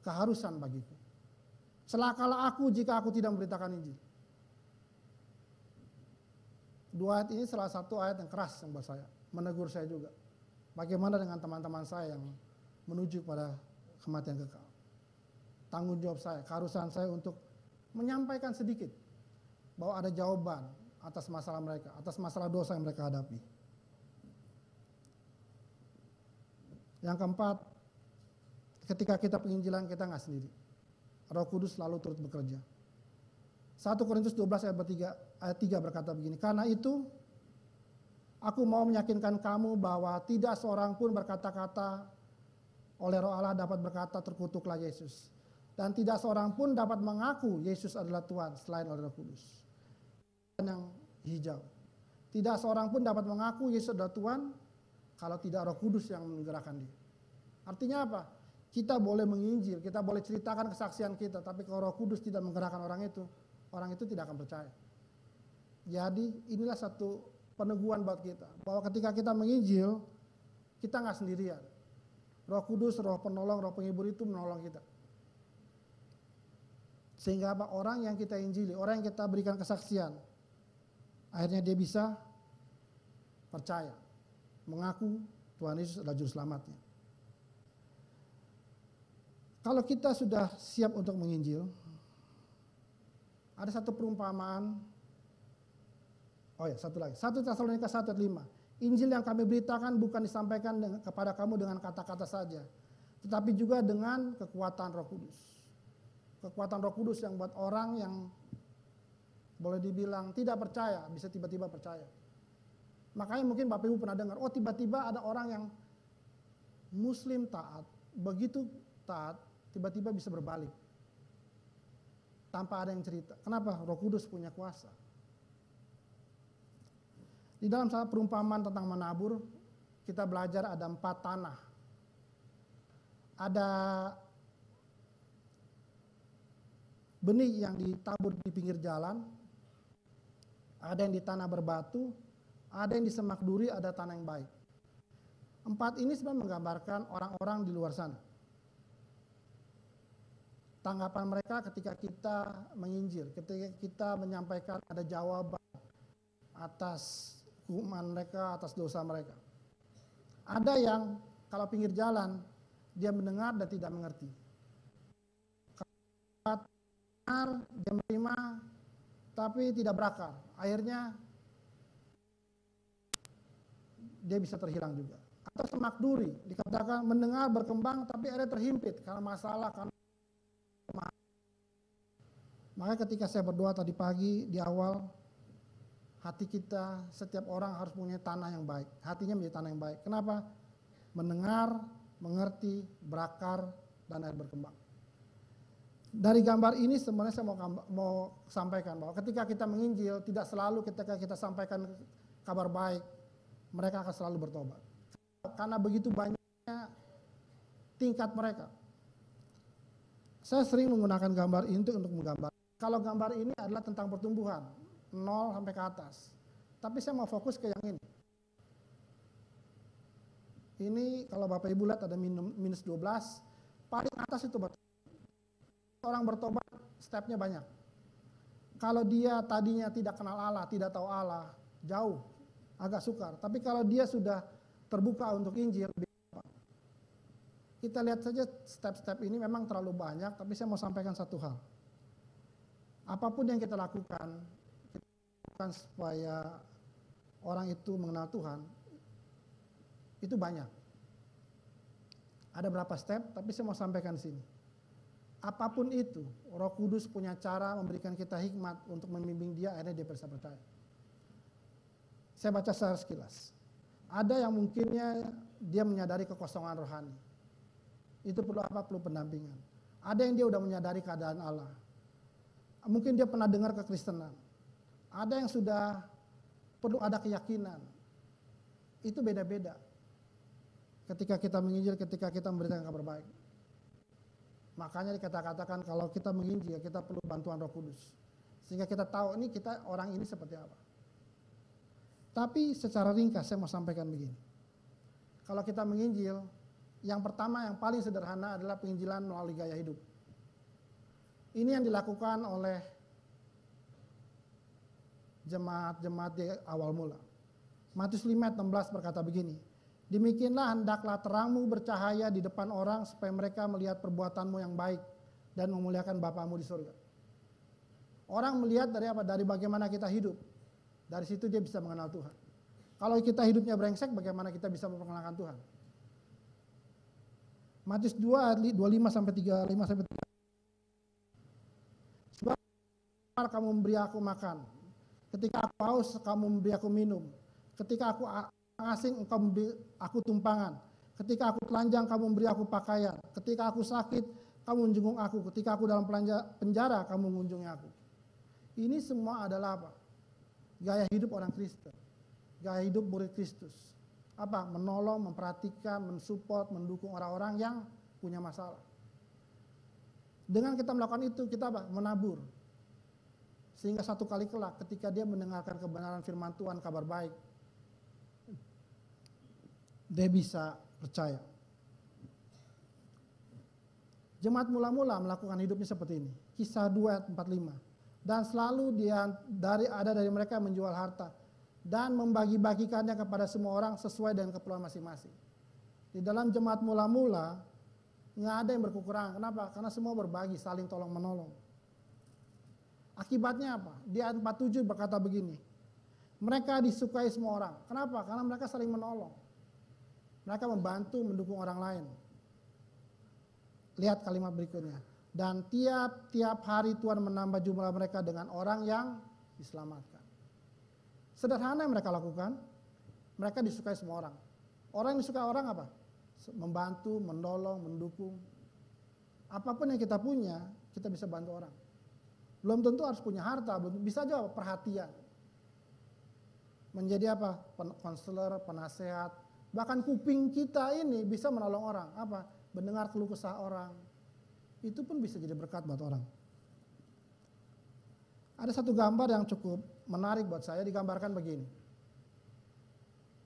keharusan bagiku. Celakalah aku jika aku tidak memberitakan Injil. Dua ayat ini salah satu ayat yang keras yang buat saya, menegur saya juga. Bagaimana dengan teman-teman saya yang menuju pada kematian kekal? Tanggung jawab saya, keharusan saya untuk menyampaikan sedikit bahwa ada jawaban atas masalah mereka, atas masalah dosa yang mereka hadapi. Yang keempat, ketika kita penginjilan kita nggak sendiri. Roh Kudus selalu turut bekerja. 1 Korintus 12 ayat 3 berkata begini, karena itu aku mau meyakinkan kamu bahwa tidak seorang pun berkata-kata oleh Roh Allah dapat berkata terkutuklah Yesus. Dan tidak seorang pun dapat mengaku Yesus adalah Tuhan selain oleh Roh Kudus. Yang hijau. Tidak seorang pun dapat mengaku Yesus adalah Tuhan kalau tidak Roh Kudus yang menggerakkan dia. Artinya apa? Kita boleh menginjil, kita boleh ceritakan kesaksian kita, tapi kalau Roh Kudus tidak menggerakkan orang itu tidak akan percaya. Jadi inilah satu peneguhan buat kita, bahwa ketika kita menginjil, kita nggak sendirian. Roh Kudus, Roh penolong, Roh penghibur itu menolong kita. Sehingga apa? Orang yang kita injili, orang yang kita berikan kesaksian, Akhirnya dia bisa percaya, mengaku Tuhan Yesus adalah juru selamatnya. Kalau kita sudah siap untuk menginjil, ada satu perumpamaan. Oh ya, satu lagi. 1 Tesalonika 1:5. Injil yang kami beritakan bukan disampaikan kepada kamu dengan kata-kata saja, tetapi juga dengan kekuatan Roh Kudus. Kekuatan Roh Kudus yang buat orang yang boleh dibilang tidak percaya, bisa tiba-tiba percaya. Makanya mungkin Bapak Ibu pernah dengar, oh tiba-tiba ada orang yang Muslim taat, begitu taat, tiba-tiba bisa berbalik. Tanpa ada yang cerita. Kenapa? Roh Kudus punya kuasa. Di dalam salah perumpamaan tentang menabur, kita belajar ada 4 tanah. Ada benih yang ditabur di pinggir jalan, ada yang di tanah berbatu, ada yang di semak duri, ada tanah yang baik. 4 ini sebenarnya menggambarkan orang-orang di luar sana. Tanggapan mereka ketika kita menginjil, ketika kita menyampaikan ada jawaban atas hukuman mereka, atas dosa mereka. Ada yang kalau pinggir jalan, dia mendengar dan tidak mengerti. Kalau dengar, dia menerima, tapi tidak berakar. Akhirnya dia bisa terhilang juga. Atau semak duri, dikatakan mendengar berkembang tapi akhirnya terhimpit karena masalah, karena maka ketika saya berdoa tadi pagi di awal, hati kita, setiap orang harus punya tanah yang baik. Hatinya menjadi tanah yang baik. Kenapa? Mendengar, mengerti, berakar, dan akhirnya berkembang. Dari gambar ini sebenarnya saya mau sampaikan bahwa ketika kita menginjil, tidak selalu ketika kita sampaikan kabar baik, mereka akan selalu bertobat. Karena begitu banyaknya tingkat mereka. Saya sering menggunakan gambar ini untuk menggambar. Kalau gambar ini adalah tentang pertumbuhan, 0 sampai ke atas. Tapi saya mau fokus ke yang ini. Ini kalau Bapak Ibu lihat ada minus 12, paling atas itu bertobat. Orang bertobat stepnya banyak. Kalau dia tadinya tidak kenal Allah, tidak tahu Allah, jauh, agak sukar. Tapi kalau dia sudah terbuka untuk Injil, kita lihat saja step-step ini memang terlalu banyak, tapi saya mau sampaikan satu hal. Apapun yang kita lakukan supaya orang itu mengenal Tuhan, itu banyak. Ada berapa step, tapi saya mau sampaikan di sini. Apapun itu, Roh Kudus punya cara memberikan kita hikmat untuk membimbing dia, akhirnya dia bisa percaya. Saya baca secara sekilas. Ada yang mungkinnya dia menyadari kekosongan rohani. Itu perlu apa? Perlu pendampingan. Ada yang dia udah menyadari keadaan Allah. Mungkin dia pernah dengar kekristenan. Ada yang sudah perlu ada keyakinan. Itu beda-beda. Ketika kita menginjil, ketika kita memberikan kabar baik. Makanya dikatakan kalau kita menginjil, kita perlu bantuan Roh Kudus. Sehingga kita tahu ini kita orang ini seperti apa. Tapi secara ringkas saya mau sampaikan begini. Kalau kita menginjil, yang pertama yang paling sederhana adalah penginjilan melalui gaya hidup. Ini yang dilakukan oleh jemaat-jemaat di awal mula. Matius 5:16 berkata begini, demikianlah hendaklah terangmu bercahaya di depan orang supaya mereka melihat perbuatanmu yang baik dan memuliakan Bapamu di surga. Orang melihat dari apa? Dari bagaimana kita hidup. Dari situ dia bisa mengenal Tuhan. Kalau kita hidupnya brengsek, bagaimana kita bisa memperkenalkan Tuhan? Matius 2:25 sampai 35 sampai 3. Sebab kamu memberi aku makan, ketika aku haus kamu memberi aku minum, ketika aku asing engkau memberi aku tumpangan, ketika aku telanjang kamu memberi aku pakaian, ketika aku sakit kamu menjenguk aku, ketika aku dalam penjara kamu mengunjungi aku. Ini semua adalah apa? Gaya hidup orang Kristen, gaya hidup murid Kristus. Apa? Menolong, memperhatikan, mensupport, mendukung orang-orang yang punya masalah. Dengan kita melakukan itu, kita apa? Menabur. Sehingga satu kali kelak ketika dia mendengarkan kebenaran firman Tuhan, kabar baik, dia bisa percaya. Jemaat mula-mula melakukan hidupnya seperti ini. Kisah 2:45. Dan selalu ada dari mereka yang menjual harta dan membagi-bagikannya kepada semua orang sesuai dengan keperluan masing-masing. Di dalam jemaat mula-mula nggak ada yang berkekurangan. Kenapa? Karena semua berbagi, saling tolong menolong. Akibatnya apa? Di ayat 47 berkata begini, mereka disukai semua orang. Kenapa? Karena mereka saling menolong. Mereka membantu, mendukung orang lain. Lihat kalimat berikutnya. Dan tiap-tiap hari Tuhan menambah jumlah mereka dengan orang yang diselamatkan. Sederhana yang mereka lakukan, mereka disukai semua orang. Orang yang disukai orang apa? Membantu, menolong, mendukung. Apapun yang kita punya, kita bisa bantu orang. Belum tentu harus punya harta, bisa aja perhatian. Menjadi apa? Konselor, penasehat. Bahkan kuping kita ini bisa menolong orang. Apa? Mendengar keluh kesah orang. Itu pun bisa jadi berkat buat orang. Ada satu gambar yang cukup menarik buat saya, digambarkan begini.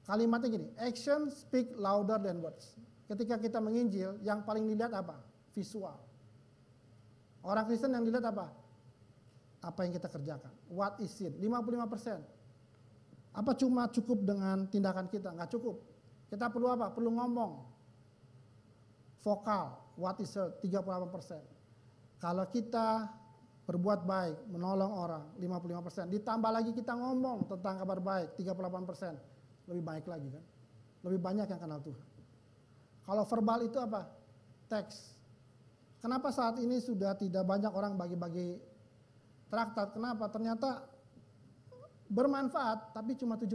Kalimatnya gini, action speak louder than words. Ketika kita menginjil, yang paling dilihat apa? Visual. Orang Kristen yang dilihat apa? Apa yang kita kerjakan. What is it? 55%. Apa cuma cukup dengan tindakan kita? Nggak cukup. Kita perlu apa? Perlu ngomong. Vokal. What is it? 38%. Kalau kita berbuat baik, menolong orang, 55%. Ditambah lagi kita ngomong tentang kabar baik, 38%. Lebih baik lagi kan? Lebih banyak yang kenal Tuhan. Kalau verbal itu apa? Teks. Kenapa saat ini sudah tidak banyak orang bagi-bagi traktat? Kenapa? Ternyata bermanfaat, tapi cuma 7%.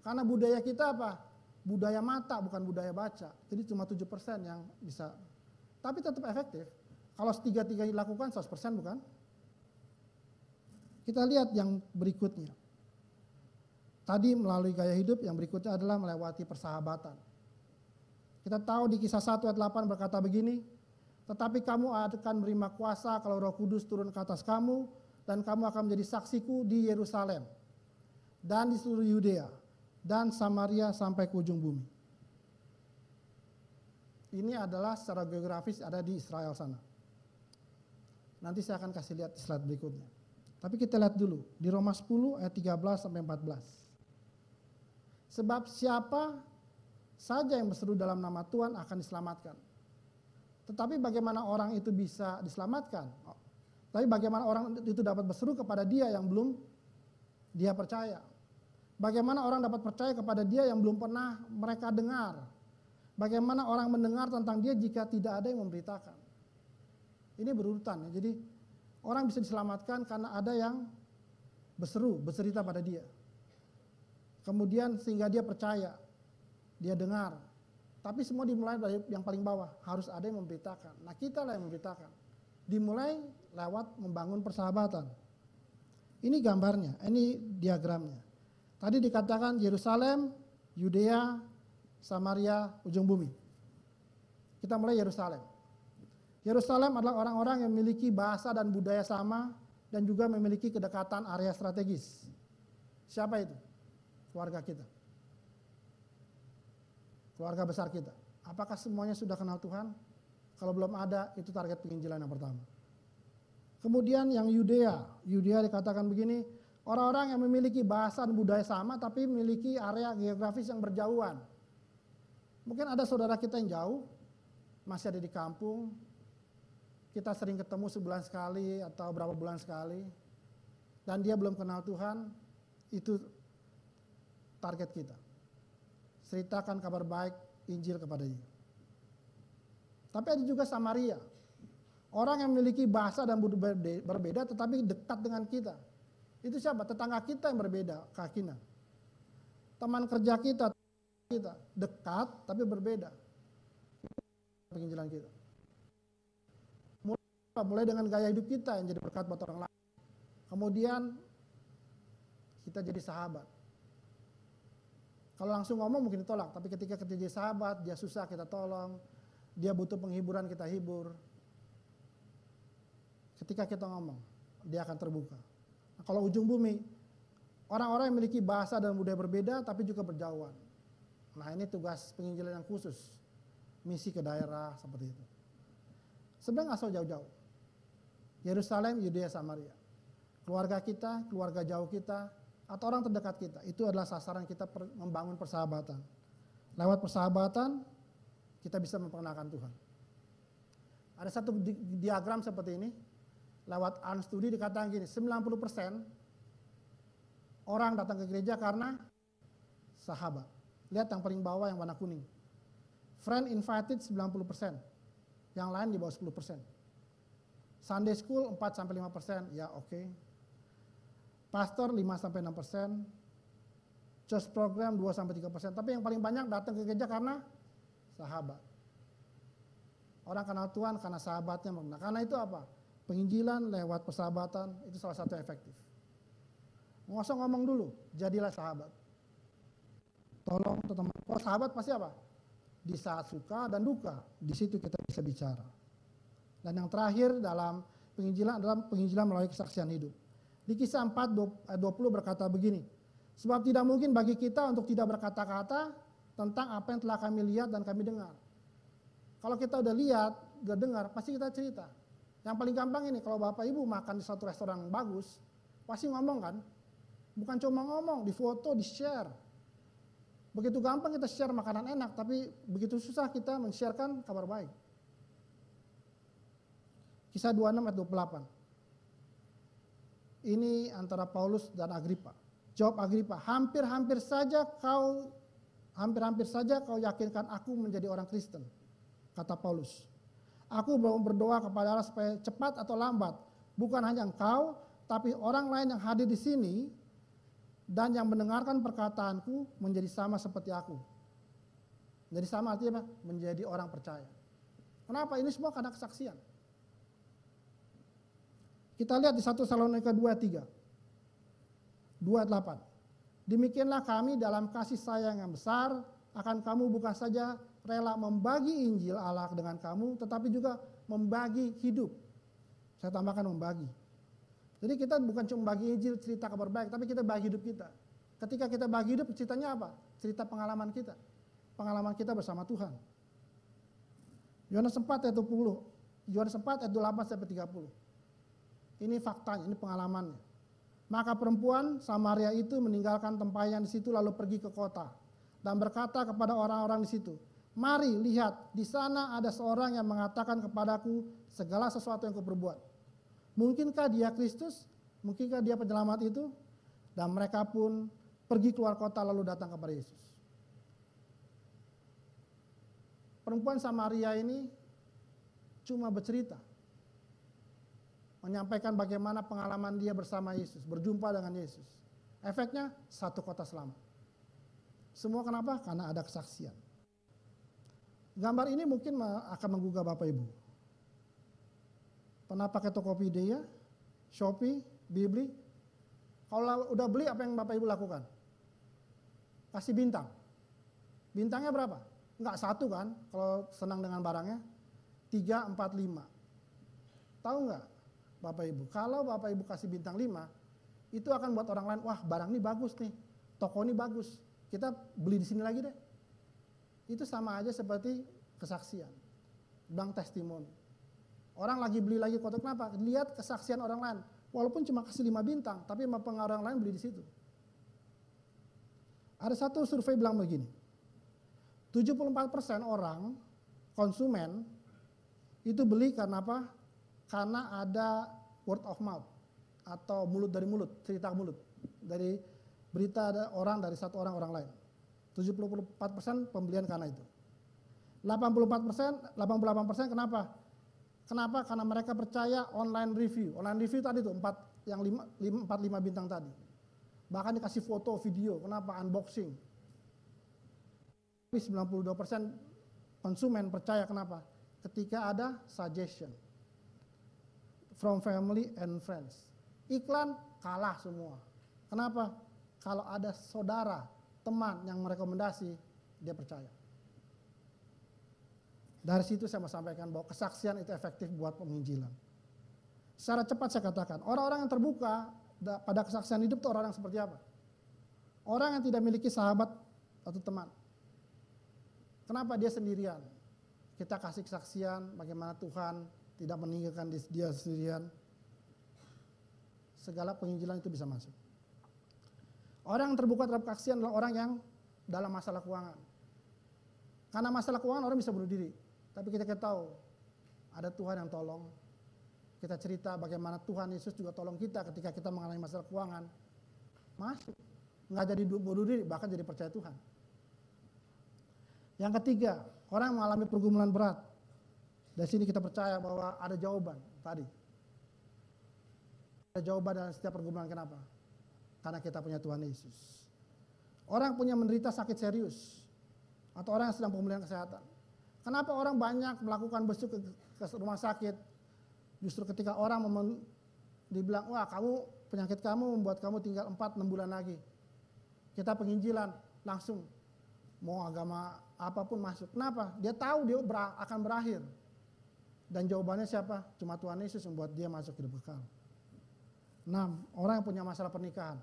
Karena budaya kita apa? Budaya mata, bukan budaya baca. Jadi cuma 7% yang bisa. Tapi tetap efektif. Kalau tiga-tiga dilakukan 100% bukan? Kita lihat yang berikutnya. Tadi melalui gaya hidup, yang berikutnya adalah melewati persahabatan. Kita tahu di Kisah 1 ayat 8 berkata begini, tetapi kamu akan menerima kuasa kalau Roh Kudus turun ke atas kamu, dan kamu akan menjadi saksiku di Yerusalem, dan di seluruh Yudea, dan Samaria sampai ke ujung bumi. Ini adalah secara geografis ada di Israel sana. Nanti saya akan kasih lihat slide berikutnya. Tapi kita lihat dulu di Roma 10 ayat 13 sampai 14. Sebab siapa saja yang berseru dalam nama Tuhan akan diselamatkan. Tetapi bagaimana orang itu bisa diselamatkan? Tapi bagaimana orang itu dapat berseru kepada dia yang belum dia percaya? Bagaimana orang dapat percaya kepada dia yang belum pernah mereka dengar? Bagaimana orang mendengar tentang dia jika tidak ada yang memberitakan? Ini berurutan ya. Jadi orang bisa diselamatkan karena ada yang bercerita pada dia. Kemudian sehingga dia percaya, dia dengar. Tapi semua dimulai dari yang paling bawah, harus ada yang memberitakan. Nah kita lah yang memberitakan. Dimulai lewat membangun persahabatan. Ini gambarnya, ini diagramnya. Tadi dikatakan Yerusalem, Yudea, Samaria, ujung bumi. Kita mulai Yerusalem. Yerusalem adalah orang-orang yang memiliki bahasa dan budaya sama dan juga memiliki kedekatan area strategis. Siapa itu? Keluarga kita. Keluarga besar kita. Apakah semuanya sudah kenal Tuhan? Kalau belum ada, itu target penginjilan yang pertama. Kemudian yang Yudea. Yudea dikatakan begini, orang-orang yang memiliki bahasa dan budaya sama tapi memiliki area geografis yang berjauhan. Mungkin ada saudara kita yang jauh, masih ada di kampung, kita sering ketemu sebulan sekali atau berapa bulan sekali, dan dia belum kenal Tuhan, itu target kita. Ceritakan kabar baik, Injil kepada dia. Tapi ada juga Samaria, orang yang memiliki bahasa dan budaya berbeda tetapi dekat dengan kita. Itu siapa? Tetangga kita yang berbeda, keyakinan. Teman kerja kita dekat tapi berbeda. Penginjilan kita. Mulai dengan gaya hidup kita yang jadi berkat buat orang lain. Kemudian kita jadi sahabat. Kalau langsung ngomong mungkin ditolak, tapi ketika kita jadi sahabat, dia susah kita tolong, dia butuh penghiburan kita hibur. Ketika kita ngomong, dia akan terbuka. Nah, kalau ujung bumi, orang-orang yang memiliki bahasa dan budaya berbeda tapi juga berjauhan. Nah ini tugas penginjilan yang khusus, misi ke daerah seperti itu. Sebenarnya nggak jauh-jauh. Yerusalem, Yudea, Samaria. Keluarga kita, keluarga jauh kita, atau orang terdekat kita, itu adalah sasaran kita membangun persahabatan. Lewat persahabatan, kita bisa memperkenalkan Tuhan. Ada satu diagram seperti ini, lewat studi dikatakan gini, 90% orang datang ke gereja karena sahabat. Lihat yang paling bawah yang warna kuning. Friend invited 90%, yang lain di bawah 10%. Sunday school 4-5%, ya oke. Pastor 5-6%, church program 2-3%, tapi yang paling banyak datang ke gereja karena sahabat. Orang kenal Tuhan karena sahabatnya. Nah, karena itu apa? Penginjilan lewat persahabatan itu salah satu efektif. Nggak usah ngomong dulu, jadilah sahabat. Tolong teman, kalau sahabat pasti apa? Di saat suka dan duka, di situ kita bisa bicara. Dan yang terakhir dalam penginjilan adalah penginjilan melalui kesaksian hidup. Di Kisah 4:20 berkata begini, sebab tidak mungkin bagi kita untuk tidak berkata-kata tentang apa yang telah kami lihat dan kami dengar. Kalau kita udah lihat, udah dengar, pasti kita cerita. Yang paling gampang ini, kalau Bapak Ibu makan di suatu restoran yang bagus, pasti ngomong kan? Bukan cuma ngomong, di foto, di share. Begitu gampang kita share makanan enak, tapi begitu susah kita men-sharekan kabar baik. Kisah 26:28. Ini antara Paulus dan Agripa. Jawab Agripa, hampir-hampir saja kau yakinkan aku menjadi orang Kristen. Kata Paulus, aku berdoa kepada Allah supaya cepat atau lambat, bukan hanya engkau, tapi orang lain yang hadir di sini dan yang mendengarkan perkataanku menjadi sama seperti aku. Jadi sama artinya apa? Menjadi orang percaya. Kenapa? Ini semua karena kesaksian. Kita lihat di 1 Tesalonika 2:3, 2:8. Demikianlah kami dalam kasih sayang yang besar akan kamu bukan saja rela membagi Injil Allah dengan kamu, tetapi juga membagi hidup. Saya tambahkan membagi. Jadi kita bukan cuma bagi Injil, cerita kabar baik, tapi kita bagi hidup kita. Ketika kita bagi hidup, ceritanya apa? Cerita pengalaman kita. Pengalaman kita bersama Tuhan. Yohanes 4 ayat 20, Yohanes 4 ayat 28-30. Ini faktanya, ini pengalamannya. Maka perempuan Samaria itu meninggalkan tempayan di situ lalu pergi ke kota dan berkata kepada orang-orang di situ, mari lihat, di sana ada seorang yang mengatakan kepadaku segala sesuatu yang kuperbuat. Mungkinkah dia Kristus? Mungkinkah dia penyelamat itu? Dan mereka pun pergi keluar kota lalu datang kepada Yesus. Perempuan Samaria ini cuma bercerita, menyampaikan bagaimana pengalaman dia bersama Yesus, berjumpa dengan Yesus. Efeknya satu kota selamat. Semua kenapa? Karena ada kesaksian. Gambar ini mungkin akan menggugah Bapak Ibu. Pernah pakai Tokopedia, Shopee, Bibli? Kalau udah beli apa yang Bapak Ibu lakukan? Kasih bintang. Bintangnya berapa? Enggak satu kan, kalau senang dengan barangnya. 3, 4, 5. Tahu enggak Bapak Ibu? Kalau Bapak Ibu kasih bintang 5, itu akan buat orang lain, wah barang ini bagus nih, toko ini bagus, kita beli di sini lagi deh. Itu sama aja seperti kesaksian, bank testimoni. Orang lagi beli lagi kotak, kenapa? Lihat kesaksian orang lain, walaupun cuma kasih 5 bintang, tapi mempengaruhi orang lain beli di situ. Ada satu survei bilang begini, 74% orang konsumen itu beli karena apa? Karena ada word of mouth atau mulut dari mulut, cerita mulut dari berita ada orang dari satu orang lain. 74% pembelian karena itu. 88% kenapa? Kenapa? Karena mereka percaya online review. Online review tadi tuh 4, 5 bintang tadi. Bahkan dikasih foto, video. Kenapa? Unboxing. Tapi 92% konsumen percaya kenapa? Ketika ada suggestion from family and friends. Iklan kalah semua. Kenapa? Kalau ada saudara, teman yang merekomendasi, dia percaya. Dari situ saya mau sampaikan bahwa kesaksian itu efektif buat penginjilan. Secara cepat saya katakan, orang-orang yang terbuka pada kesaksian hidup itu orang yang seperti apa? Orang yang tidak memiliki sahabat atau teman. Kenapa dia sendirian? Kita kasih kesaksian bagaimana Tuhan tidak meninggalkan dia sendirian. segala penginjilan itu bisa masuk. Orang yang terbuka terhadap kesaksian adalah orang yang dalam masalah keuangan. Karena masalah keuangan orang bisa bunuh diri. Tapi kita tahu ada Tuhan yang tolong. Kita cerita bagaimana Tuhan Yesus juga tolong kita ketika kita mengalami masalah keuangan. Masuk. Nggak jadi bunuh diri, bahkan jadi percaya Tuhan. Yang ketiga, orang yang mengalami pergumulan berat. Dari sini kita percaya bahwa ada jawaban tadi. Ada jawaban dalam setiap pergumulan. Kenapa? Karena kita punya Tuhan Yesus. Orang punya menderita sakit serius atau orang yang sedang pemulihan kesehatan. Kenapa orang banyak melakukan besuk ke rumah sakit? Justru ketika orang dibilang, wah kamu penyakit kamu membuat kamu tinggal 4-6 bulan lagi. Kita penginjilan langsung mau agama apapun masuk. Kenapa? Dia tahu dia akan berakhir. Dan jawabannya siapa? Cuma Tuhan Yesus membuat dia masuk hidup kekal. 6. Orang yang punya masalah pernikahan.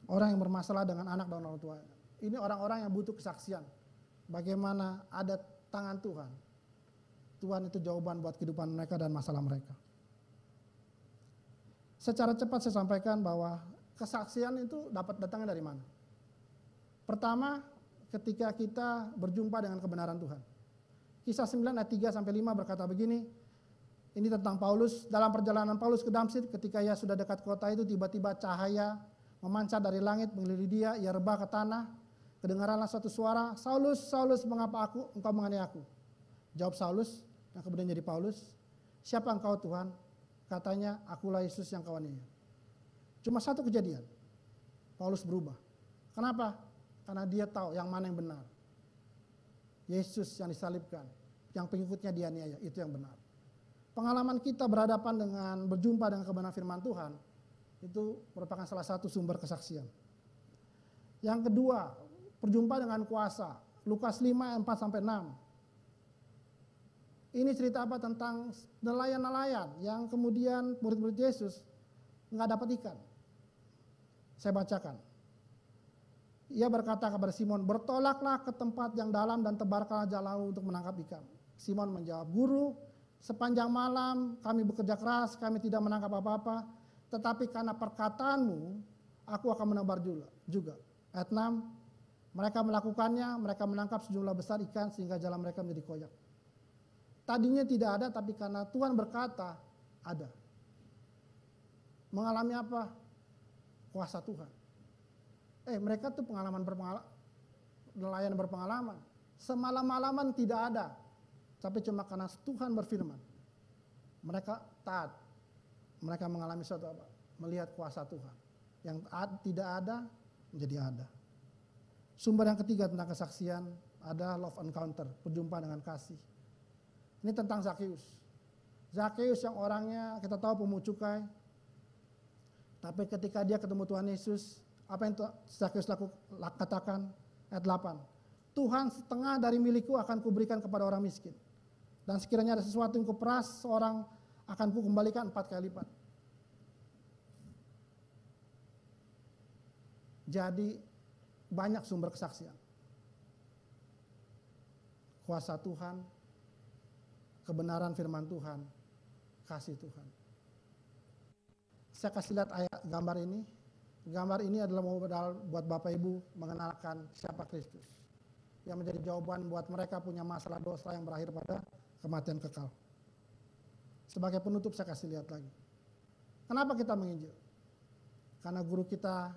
Orang yang bermasalah dengan anak dan orang tua. Ini orang-orang yang butuh kesaksian. Bagaimana ada tangan Tuhan. Tuhan itu jawaban buat kehidupan mereka dan masalah mereka. Secara cepat saya sampaikan bahwa kesaksian itu dapat datangnya dari mana? Pertama, ketika kita berjumpa dengan kebenaran Tuhan. Kisah 9 ayat 3-5 berkata begini. Ini tentang Paulus. Dalam perjalanan Paulus ke Damsyik, ketika ia sudah dekat kota itu, tiba-tiba cahaya memancar dari langit mengelilingi dia, ia rebah ke tanah. Kedengaranlah suatu suara, Saulus, Saulus, mengapa engkau menganiaya aku? Jawab Saulus, yang kemudian jadi Paulus, siapa engkau Tuhan? Katanya, akulah Yesus yang kau aniaya. Cuma satu kejadian, Paulus berubah. Kenapa? Karena dia tahu yang mana yang benar. Yesus yang disalibkan, yang pengikutnya dianiaya, itu yang benar. Pengalaman kita berhadapan dengan, berjumpa dengan kebenaran firman Tuhan, itu merupakan salah satu sumber kesaksian. Yang kedua, berjumpa dengan kuasa. Lukas 5, 4-6. Ini cerita apa? Tentang nelayan-nelayan yang kemudian murid-murid Yesus nggak dapat ikan. Saya bacakan. Ia berkata kepada Simon, bertolaklah ke tempat yang dalam dan tebarkanlah jalamu untuk menangkap ikan. Simon menjawab, Guru, sepanjang malam kami bekerja keras, kami tidak menangkap apa-apa, tetapi karena perkataanmu, aku akan menebar juga. Ayat 6, mereka melakukannya, mereka menangkap sejumlah besar ikan sehingga jalan mereka menjadi koyak. Tadinya tidak ada, tapi karena Tuhan berkata, ada. Mengalami apa? Kuasa Tuhan. Mereka tuh nelayan berpengalaman. Semalam-malaman tidak ada. Tapi cuma karena Tuhan berfirman. Mereka taat. Mereka mengalami suatu apa? Melihat kuasa Tuhan. Yang tidak ada, menjadi ada. Sumber yang ketiga tentang kesaksian ada love encounter, berjumpa dengan kasih. Ini tentang Zakheus. Zakheus yang orangnya kita tahu pemungut cukai. Tapi ketika dia ketemu Tuhan Yesus, apa yang Zakheus katakan? Ayat 8. Tuhan, setengah dari milikku akan kuberikan kepada orang miskin. Dan sekiranya ada sesuatu yang kuperas, seorang akan kukembalikan 4 kali lipat. Jadi banyak sumber kesaksian. Kuasa Tuhan, kebenaran firman Tuhan, kasih Tuhan. Saya kasih lihat ayat gambar ini. Gambar ini adalah modal buat Bapak Ibu mengenalkan siapa Kristus. Yang menjadi jawaban buat mereka punya masalah dosa yang berakhir pada kematian kekal. Sebagai penutup saya kasih lihat lagi. Kenapa kita menginjil? Karena guru kita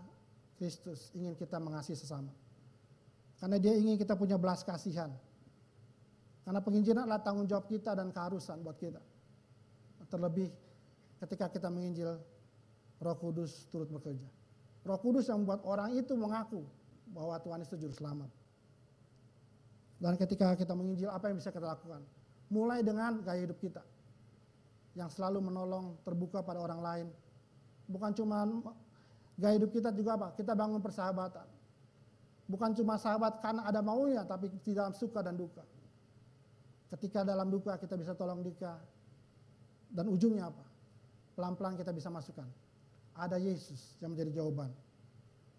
Kristus ingin kita mengasihi sesama. Karena dia ingin kita punya belas kasihan. Karena penginjilan adalah tanggung jawab kita dan keharusan buat kita. Terlebih ketika kita menginjil, Roh Kudus turut bekerja. Roh Kudus yang membuat orang itu mengaku bahwa Tuhan itu juru selamat. Dan ketika kita menginjil, apa yang bisa kita lakukan? Mulai dengan gaya hidup kita. Yang selalu menolong, terbuka pada orang lain. Bukan cuma gaya hidup kita juga apa? Kita bangun persahabatan. Bukan cuma sahabat karena ada maunya, tapi di dalam suka dan duka. Ketika dalam duka kita bisa tolong Dika. Dan ujungnya apa? Pelan-pelan kita bisa masukkan. Ada Yesus yang menjadi jawaban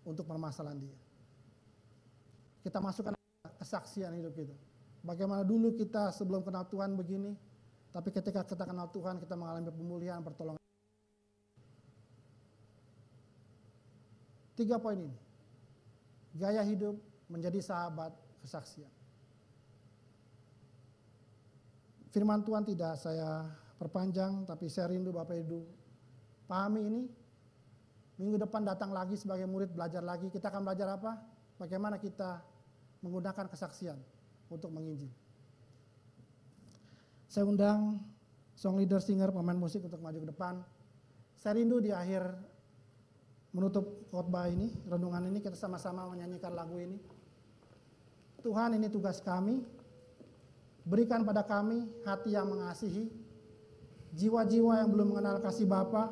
untuk permasalahan dia. Kita masukkan kesaksian hidup kita. Bagaimana dulu kita sebelum kenal Tuhan begini, tapi ketika kita kenal Tuhan kita mengalami pemulihan, pertolongan. 3 poin ini. Gaya hidup menjadi sahabat kesaksian. Firman Tuhan tidak saya perpanjang, tapi saya rindu Bapak Ibu pahami ini. Minggu depan datang lagi sebagai murid, belajar lagi. Kita akan belajar apa? Bagaimana kita menggunakan kesaksian untuk menginjil. Saya undang song leader, singer, pemain musik untuk maju ke depan. Saya rindu di akhir menutup khotbah ini, renungan ini, kita sama-sama menyanyikan lagu ini. Tuhan, ini tugas kami. Berikan pada kami hati yang mengasihi, jiwa-jiwa yang belum mengenal kasih Bapa,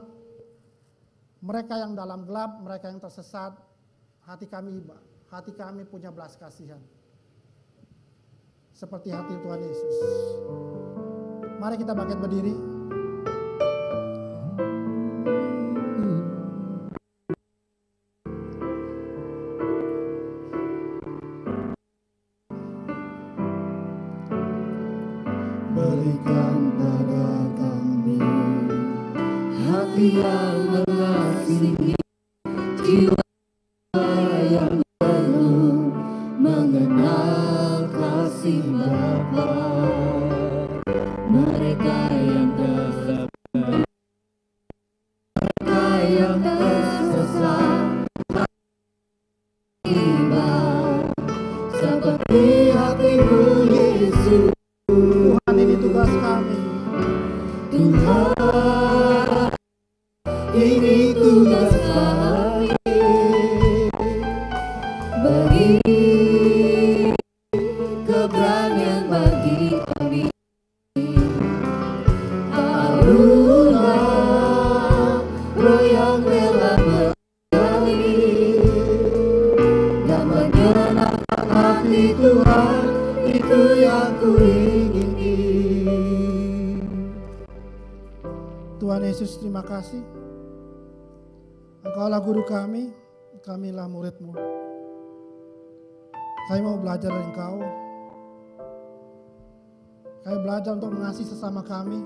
mereka yang dalam gelap, mereka yang tersesat, hati kami punya belas kasihan. Seperti hati Tuhan Yesus. Mari kita bangkit berdiri. Berikan pada kami hati yang mengasihi, jiwa yang penuh mengenal kasih Bapa. Mereka yang tersesat, tiba seperti hatimu Yesus. Tuhan, ini tugas kami. Tuhan, ini tugas kami. Beri keberanian bagi kami. Taruhlah roh yang rela mengalir dan menyenangkan hati Tuhan, itu yang ku ingini. Tuhan Yesus, terima kasih. Engkaulah guru kami, kamilah murid-Mu. Kami mau belajar dari Engkau. Kami belajar untuk mengasihi sesama kami.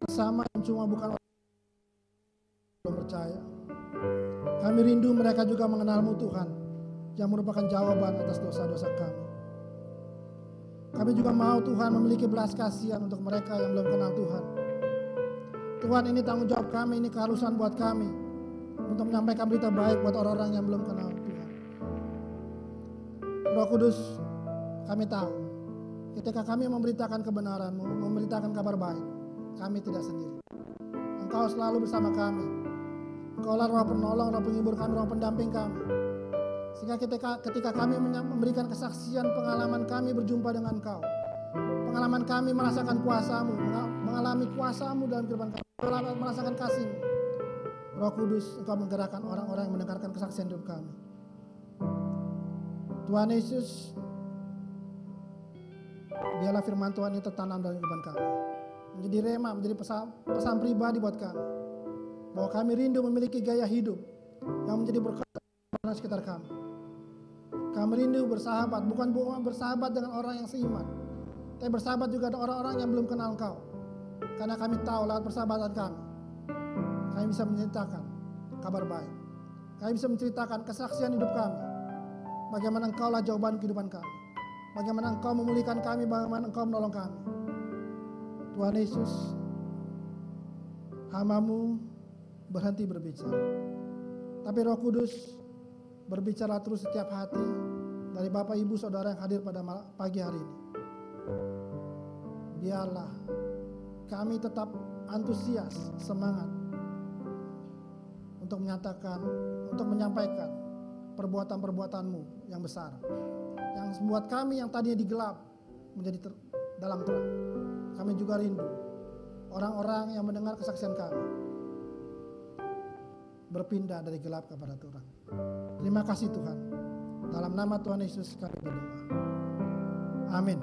Sesama yang cuma bukan orang yang belum percaya. Kami rindu mereka juga mengenal-Mu Tuhan, yang merupakan jawaban atas dosa-dosa kami. Kami juga mau Tuhan memiliki belas kasihan untuk mereka yang belum kenal Tuhan. Tuhan, ini tanggung jawab kami, ini keharusan buat kami untuk menyampaikan berita baik buat orang-orang yang belum kenal Tuhan. Roh Kudus, kami tahu ketika kami memberitakan kebenaran-Mu, memberitakan kabar baik, kami tidak sendiri. Engkau selalu bersama kami. Engkaulah Roh penolong, Roh penghibur kami, Roh pendamping kami. Sehingga ketika kami memberikan kesaksian pengalaman kami berjumpa dengan Engkau, pengalaman kami merasakan kuasa-Mu, mengalami kuasa-Mu dalam kehidupan kami, merasakan kasih-Mu. Roh Kudus, Engkau menggerakkan orang-orang yang mendengarkan kesaksian hidup kami. Tuhan Yesus, biarlah firman Tuhan ini tertanam dalam kehidupan kami, menjadi rema, menjadi pesan pribadi buat kami, bahwa kami rindu memiliki gaya hidup yang menjadi berkat di sekitar kami. Kami rindu bersahabat, bukan bersahabat dengan orang yang seiman, tapi bersahabat juga dengan orang-orang yang belum kenal Engkau. Karena kami tahu lewat persahabatan kami bisa menceritakan kabar baik. Kami bisa menceritakan kesaksian hidup kami. Bagaimana Engkaulah jawaban kehidupan kami. Bagaimana Engkau memulihkan kami, bagaimana Engkau menolong kami. Tuhan Yesus, hamba-Mu berhenti berbicara. Tapi Roh Kudus berbicara terus setiap hati dari Bapak Ibu Saudara yang hadir pada pagi hari ini. Biarlah kami tetap antusias, semangat untuk menyatakan, untuk menyampaikan perbuatan-perbuatan-Mu yang besar, yang membuat kami yang tadinya di gelap menjadi dalam terang. Kami juga rindu orang-orang yang mendengar kesaksian kami berpindah dari gelap kepada terang. Terima kasih Tuhan. Dalam nama Tuhan Yesus kami berdoa. Amin.